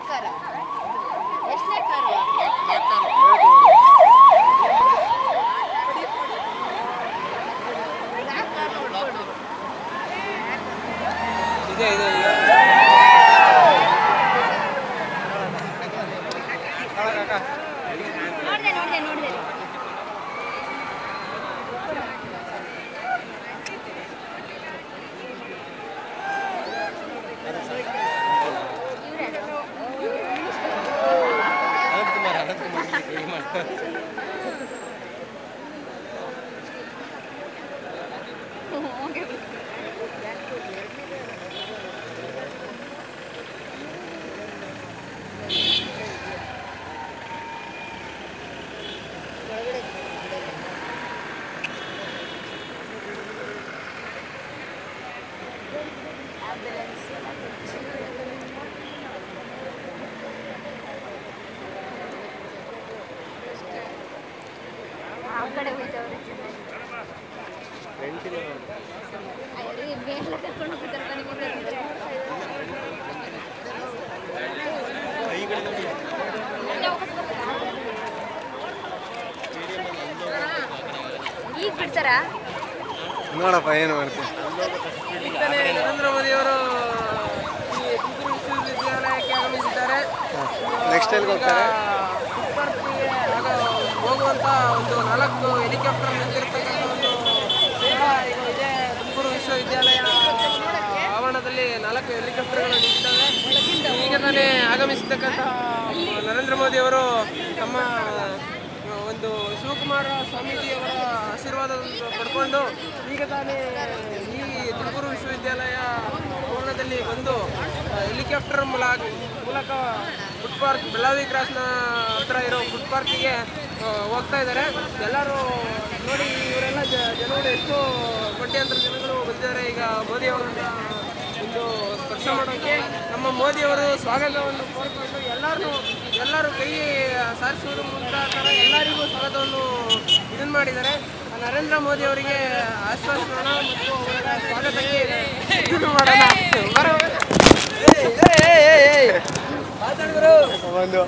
ಕಾರ ಎಷ್ಟನೇ ಕಾರು ಇದೆ ಇದೆ ನೋಡಿದೆ ನೋಡಿದೆ ಆ ಕಡೆ ಹೋಯ್ತವ್ರೆ ಮೇಲೆ ಕರ್ಕೊಂಡು ಹೋಗ್ತಾರೆ ಈಗ ಬಿಡ್ತಾರಾ ನೋಡಪ್ಪ ಏನು ಮಾಡ್ತೀವಿ. ನರೇಂದ್ರ ಮೋದಿ ಅವರು ತುಮಕೂರು ವಿಶ್ವವಿದ್ಯಾಲಯಕ್ಕೆ ಆಗಮಿಸಿದ್ದಾರೆ. ನೆಕ್ಸ್ಟ್ ಎಲ್ಲಿಗೆ ಹೋಗ್ತಾರೆ? ಹೋಗುವಂತ ಒಂದು 4 ಹೆಲಿಕಾಪ್ಟರ್ ನಿಂತಿರ್ತಕ್ಕಂಥ ಒಂದು ಈಗ ಇದೆ. ತುಮಕೂರು ವಿಶ್ವವಿದ್ಯಾಲಯ ಆವರಣದಲ್ಲಿ 4 ಹೆಲಿಕಾಪ್ಟರ್ಗಳು ನಿಂತಿದ್ದಾವೆ. ಈಗ ತಾನೇ ಆಗಮಿಸತಕ್ಕಂಥ ನರೇಂದ್ರ ಮೋದಿ ಅವರು ತಮ್ಮ ಒಂದು ಶಿವಕುಮಾರ ಸ್ವಾಮೀಜಿಯವರ ಆಶೀರ್ವಾದವನ್ನು ಪಡ್ಕೊಂಡು ಈಗ ತಾನೇ ಈ ತುಮಕೂರು ವಿಶ್ವವಿದ್ಯಾಲಯ ಆವರಣದಲ್ಲಿ ಬಂದು ಹೆಲಿಕಾಪ್ಟರ್ ಮೂಲಕ ಫುಡ್ ಪಾರ್ಕ್ ಬೆಳಗಾವಿ ಕ್ರಾಸ್ನ ಹತ್ರ ಇರೋ ಫುಡ್ ಪಾರ್ಕಿಗೆ ಹೋಗ್ತಾ ಇದ್ದಾರೆ. ಎಲ್ಲರೂ ನೋಡಿ, ಇವರೆಲ್ಲ ಜನಗಳು ಎಷ್ಟು ಕೋಟ್ಯಾಂತರ ಜನಗಳು ಬಂದಿದ್ದಾರೆ ಈಗ ಮೋದಿ ಅವರನ್ನ ಒಂದು ಸ್ಪರ್ಶ ಮಾಡೋಕ್ಕೆ. ನಮ್ಮ ಮೋದಿಯವರು ಸ್ವಾಗತವನ್ನು ಕೋರಿಕೊಂಡು ಎಲ್ಲರೂ ಕೈ ಸಾರಿಸುವುದರ ಮುಖಾಂತರ ಎಲ್ಲರಿಗೂ ಸ್ವಾಗತವನ್ನು ಇದನ್ನು ಮಾಡಿದ್ದಾರೆ. ನರೇಂದ್ರ ಮೋದಿ ಅವರಿಗೆ ಆಶ್ವಾಸನ ಮತ್ತು ಅವರ ಸ್ವಾಗತಕ್ಕೆ ಇದು ಮಾಡೋಣ. ಒಂದು